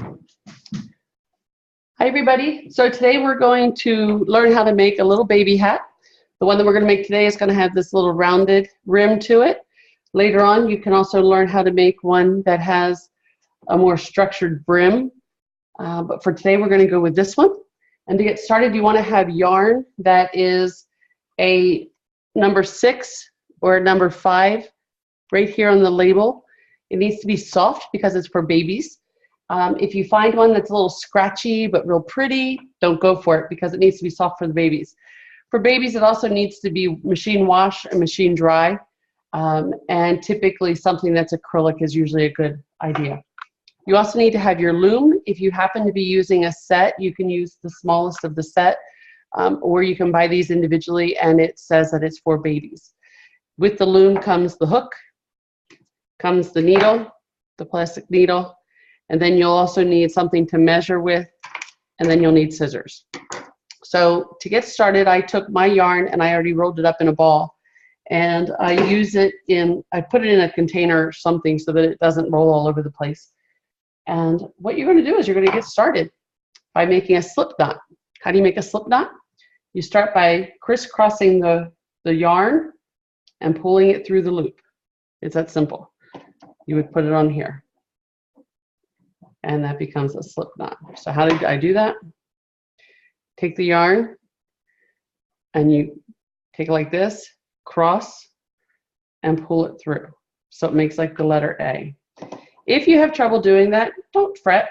Hi everybody. So today we're going to learn how to make a little baby hat. The one that we're going to make today is going to have this little rounded rim to it. Later on you can also learn how to make one that has a more structured brim. But for today we're going to go with this one. And to get started you want to have yarn that is a number 6 or a number 5 right here on the label. It needs to be soft because it's for babies. If you find one that's a little scratchy but real pretty, don't go for it because it needs to be soft for the babies. For babies, it also needs to be machine wash and machine dry. And typically something that's acrylic is usually a good idea. You also need to have your loom. If you happen to be using a set, you can use the smallest of the set, or you can buy these individually and it says that it's for babies. With the loom comes the hook, comes the needle, the plastic needle, and then you'll also need something to measure with, and then you'll need scissors. So to get started, I took my yarn and I already rolled it up in a ball, and I put it in a container or something so that it doesn't roll all over the place. And what you're going to do is you're going to get started by making a slip knot. How do you make a slip knot? You start by crisscrossing the yarn and pulling it through the loop. It's that simple. You would put it on here, and that becomes a slip knot. So how did I do that? Take the yarn and you take it like this, cross, and pull it through. So it makes like the letter A. If you have trouble doing that, don't fret.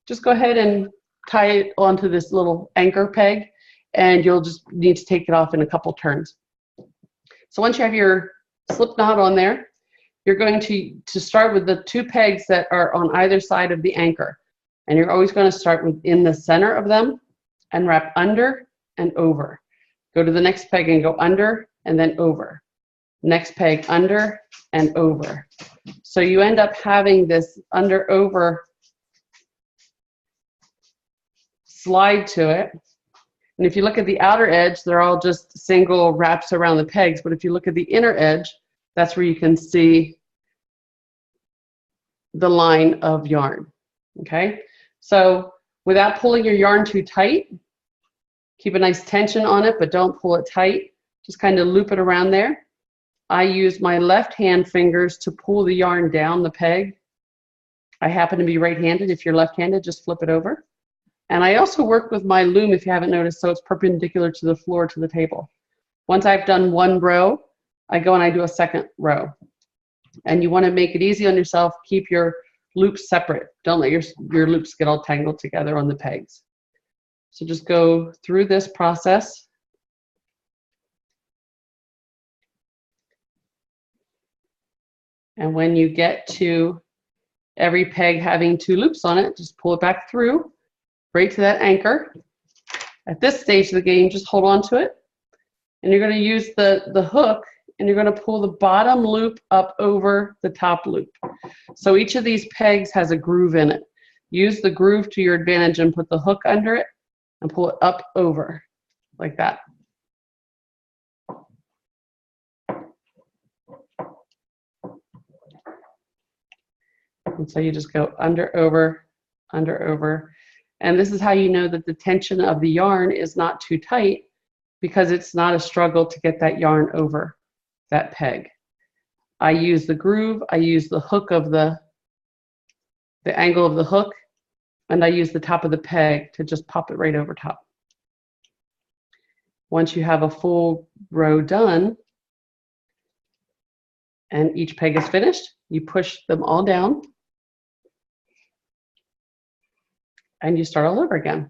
Just go ahead and tie it onto this little anchor peg, and you'll just need to take it off in a couple turns. So once you have your slip knot on there, you're going to start with the 2 pegs that are on either side of the anchor. And you're always going to start within the center of them and wrap under and over. Go to the next peg and go under and then over. Next peg, under and over. So you end up having this under-over slide to it. And if you look at the outer edge, they're all just single wraps around the pegs. But if you look at the inner edge, that's where you can see the line of yarn, okay? So without pulling your yarn too tight, keep a nice tension on it, but don't pull it tight. Just kind of loop it around there. I use my left hand fingers to pull the yarn down the peg. I happen to be right-handed. If you're left-handed, just flip it over. And I also work with my loom, if you haven't noticed, so it's perpendicular to the floor, to the table. Once I've done one row, I go and I do a second row. And you want to make it easy on yourself. Keep your loops separate. Don't let your loops get all tangled together on the pegs. So just go through this process. And when you get to every peg having 2 loops on it, just pull it back through, right to that anchor. At this stage of the game, just hold on to it. And you're going to use the hook, and you're going to pull the bottom loop up over the top loop. So each of these pegs has a groove in it. Use the groove to your advantage and put the hook under it and pull it up over like that. And so you just go under, over, under, over. And this is how you know that the tension of the yarn is not too tight, because it's not a struggle to get that yarn over that peg. I use the groove, I use the hook of the angle of the hook, and I use the top of the peg to just pop it right over top. Once you have a full row done and each peg is finished, you push them all down and you start all over again.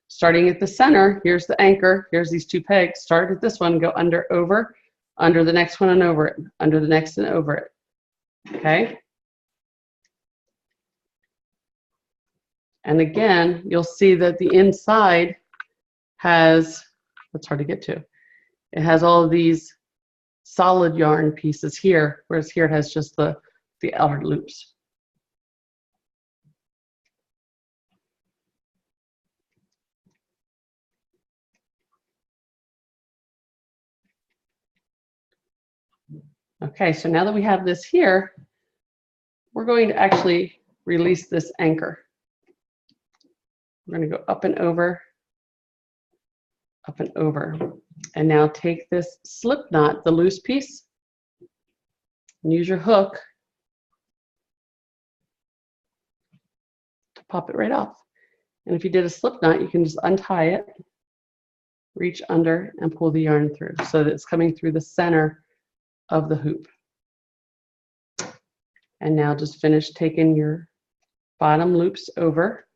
Starting at the center, here's the anchor, here's these 2 pegs. Start at this one, go under, over, under the next one and over it, under the next and over it, okay? And again, you'll see that the inside has, it's hard to get to, it has all of these solid yarn pieces here, whereas here it has just the outer loops. Okay, so now that we have this here, we're going to actually release this anchor. We're going to go up and over, up and over. And now take this slip knot, the loose piece, and use your hook to pop it right off. And if you did a slip knot, you can just untie it, reach under, and pull the yarn through so that it's coming through the center of the hoop. And now just finish taking your bottom loops over.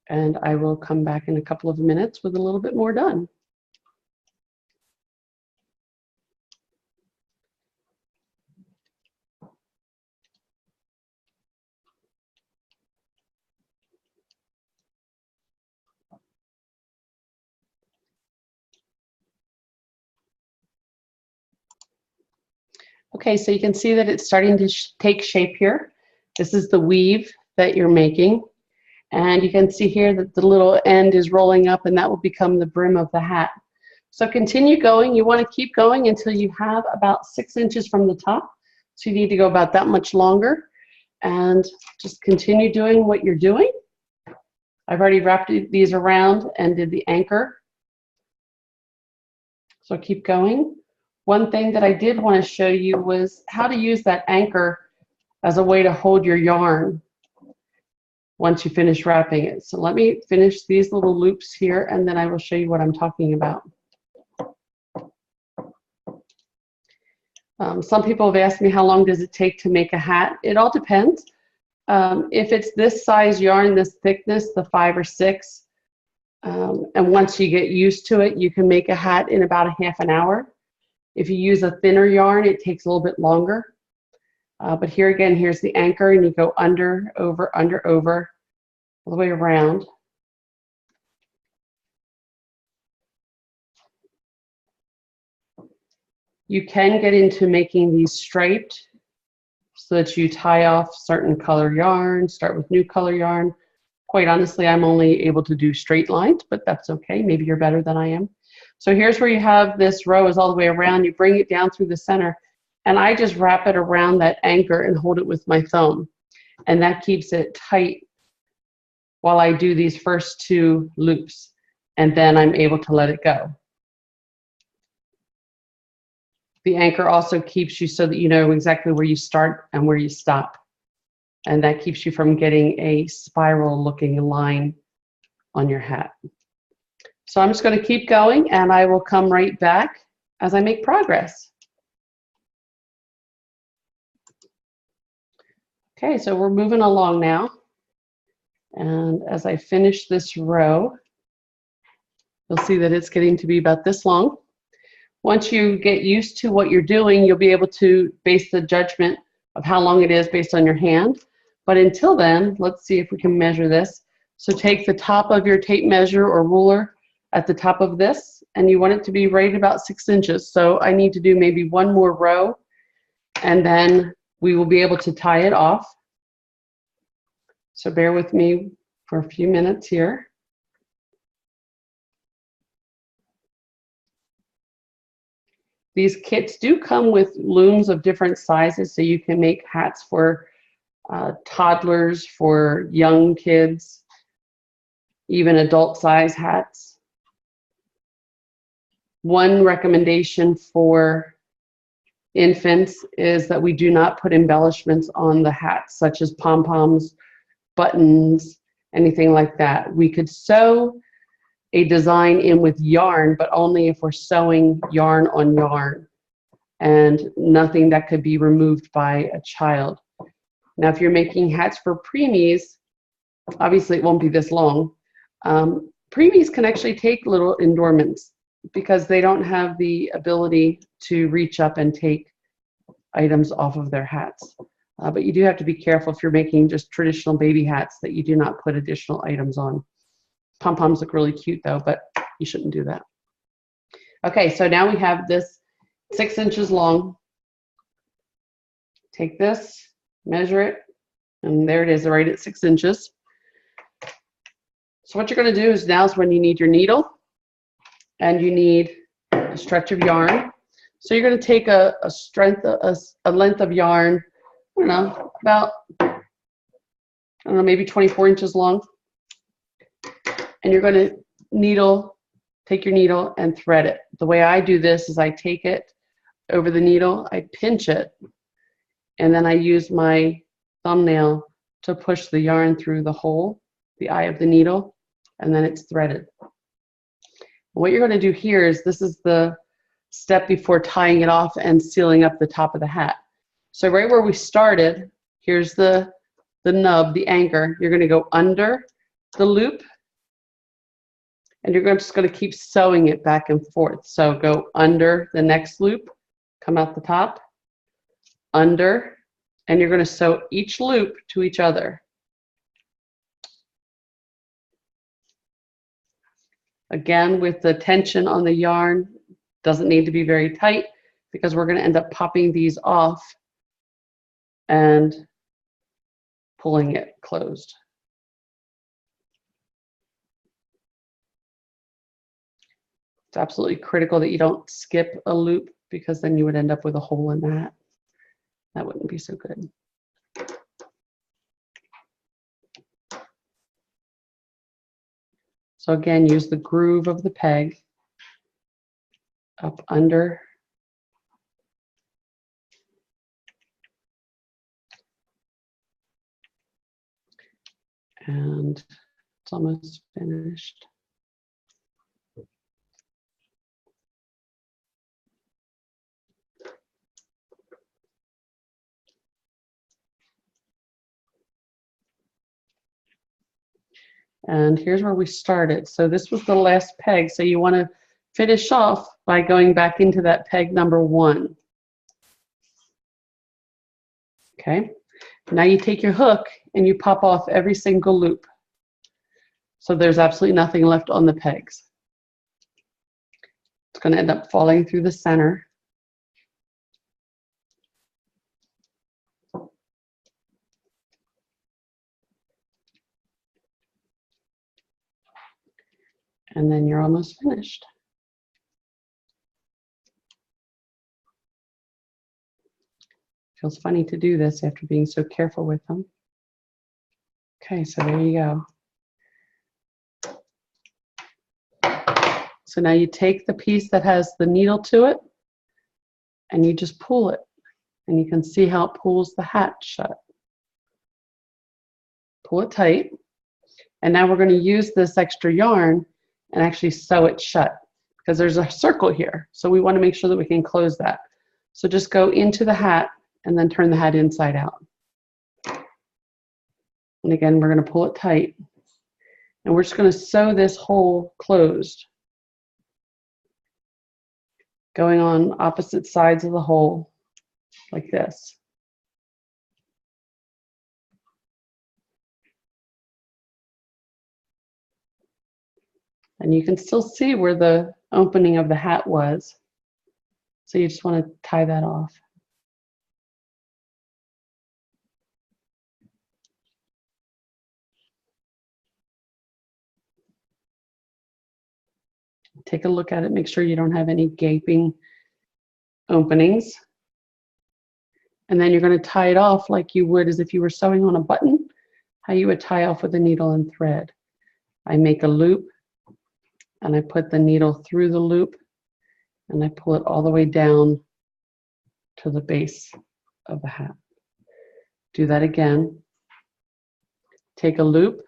And I will come back in a couple of minutes with a little bit more done. Okay, so you can see that it's starting to take shape here. This is the weave that you're making. And you can see here that the little end is rolling up, and that will become the brim of the hat. So continue going. You want to keep going until you have about 6 inches from the top. So you need to go about that much longer. And just continue doing what you're doing. I've already wrapped these around and did the anchor. So keep going. One thing that I did want to show you was how to use that anchor as a way to hold your yarn once you finish wrapping it. So let me finish these little loops here, and then I will show you what I'm talking about. Some people have asked me how long does it take to make a hat. It all depends. If it's this size yarn, this thickness, the 5 or 6, and once you get used to it, you can make a hat in about a half an hour. If you use a thinner yarn, it takes a little bit longer. But here again, here's the anchor, and you go under, over, all the way around. You can get into making these striped so that you tie off certain color yarn, start with new color yarn. Quite honestly, I'm only able to do straight lines, but that's okay. Maybe you're better than I am. So here's where you have this row is all the way around. You bring it down through the center, and I just wrap it around that anchor and hold it with my thumb. And that keeps it tight while I do these first 2 loops. And then I'm able to let it go. The anchor also keeps you so that you know exactly where you start and where you stop. And that keeps you from getting a spiral looking line on your hat. So I'm just going to keep going, and I will come right back as I make progress. Okay, so we're moving along now. And as I finish this row, you'll see that it's getting to be about this long. Once you get used to what you're doing, you'll be able to base the judgment of how long it is based on your hand. But until then, let's see if we can measure this. So take the top of your tape measure or ruler at the top of this, and you want it to be right about 6 inches. So I need to do maybe 1 more row, and then we will be able to tie it off. So bear with me for a few minutes here. These kits do come with looms of different sizes, so you can make hats for toddlers, for young kids, even adult size hats. One recommendation for infants is that we do not put embellishments on the hats, such as pom-poms, buttons, anything like that. We could sew a design in with yarn, but only if we're sewing yarn on yarn, and nothing that could be removed by a child. Now, if you're making hats for preemies, obviously it won't be this long. Preemies can actually take little endorments because they don't have the ability to reach up and take items off of their hats. But you do have to be careful if you're making just traditional baby hats that you do not put additional items on. Pom-poms look really cute though, but you shouldn't do that. Okay, so now we have this 6 inches long. Take this, measure it, and there it is, right at 6 inches. So what you're going to do is now is when you need your needle and you need a stretch of yarn. So you're going to take a length of yarn don't know, about, I don't know, maybe 24 inches long. And you're going to take your needle and thread it. The way I do this is I take it over the needle, I pinch it, and then I use my thumbnail to push the yarn through the hole, the eye of the needle, and then it's threaded. What you're going to do here is, this is the step before tying it off and sealing up the top of the hat. So right where we started, here's the nub, the anchor. You're going to go under the loop, and you're just going to keep sewing it back and forth. So go under the next loop, come out the top, under, and you're going to sew each loop to each other. Again, with the tension on the yarn, doesn't need to be very tight because we're going to end up popping these off and pulling it closed. It's absolutely critical that you don't skip a loop, because then you would end up with a hole in the hat. That wouldn't be so good. So again, use the groove of the peg up under, and it's almost finished. And here's where we started. So this was the last peg. So you want to finish off by going back into that peg number 1. Okay. Now you take your hook and you pop off every single loop. So there's absolutely nothing left on the pegs. It's going to end up falling through the center. And then you're almost finished. Feels funny to do this after being so careful with them. Okay, so there you go. So now you take the piece that has the needle to it and you just pull it. And you can see how it pulls the hat shut. Pull it tight. And now we're going to use this extra yarn and actually sew it shut, because there's a circle here. So we want to make sure that we can close that. So just go into the hat and then turn the hat inside out. And again, we're going to pull it tight. And we're just going to sew this hole closed, going on opposite sides of the hole like this. And you can still see where the opening of the hat was. So you just want to tie that off. Take a look at it, make sure you don't have any gaping openings. And then you're going to tie it off like you would as if you were sewing on a button, how you would tie off with a needle and thread. I make a loop and I put the needle through the loop and I pull it all the way down to the base of the hat. Do that again. Take a loop,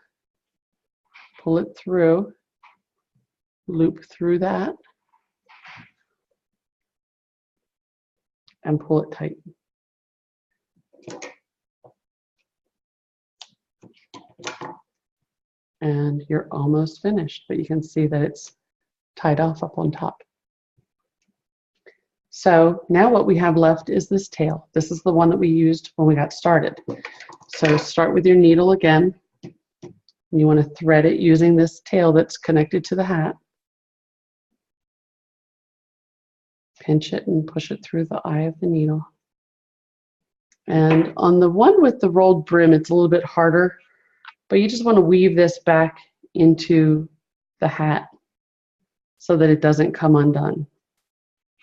pull it through, loop through that, and pull it tight. And you're almost finished, but you can see that it's tied off up on top. So now what we have left is this tail. This is the one that we used when we got started. So start with your needle again. You want to thread it using this tail that's connected to the hat. Pinch it and push it through the eye of the needle. And on the one with the rolled brim, it's a little bit harder, but you just want to weave this back into the hat so that it doesn't come undone.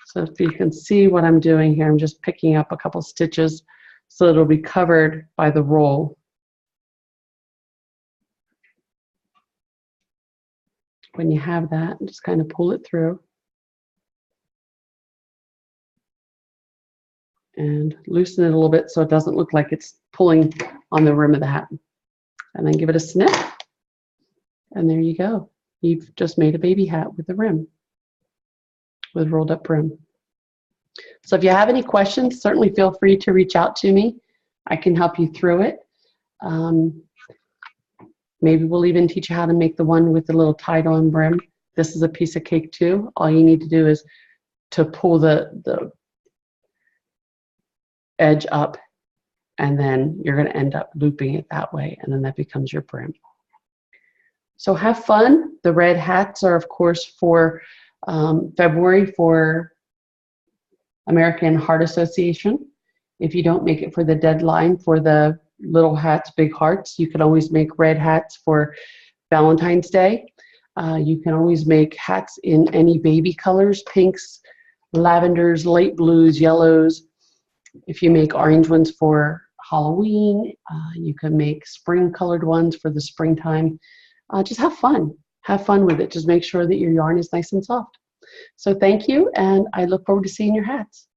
So if you can see what I'm doing here, I'm just picking up a couple stitches so it'll be covered by the roll. When you have that, just kind of pull it through and loosen it a little bit so it doesn't look like it's pulling on the rim of the hat. And then give it a snip, and there you go. You've just made a baby hat with a rim, with rolled up brim. So if you have any questions, certainly feel free to reach out to me. I can help you through it. Maybe we'll even teach you how to make the one with the little tied-on brim. This is a piece of cake too. All you need to do is to pull the edge up, and then you're going to end up looping it that way, and then that becomes your brim. So have fun. The red hats are, of course, for February for American Heart Association. If you don't make it for the deadline for the little hats, big hearts, you can always make red hats for Valentine's Day. You can always make hats in any baby colors, pinks, lavenders, light blues, yellows. If you make orange ones for Halloween, you can make spring colored ones for the springtime. Just have fun. Have fun with it. Just make sure that your yarn is nice and soft. So thank you, and I look forward to seeing your hats.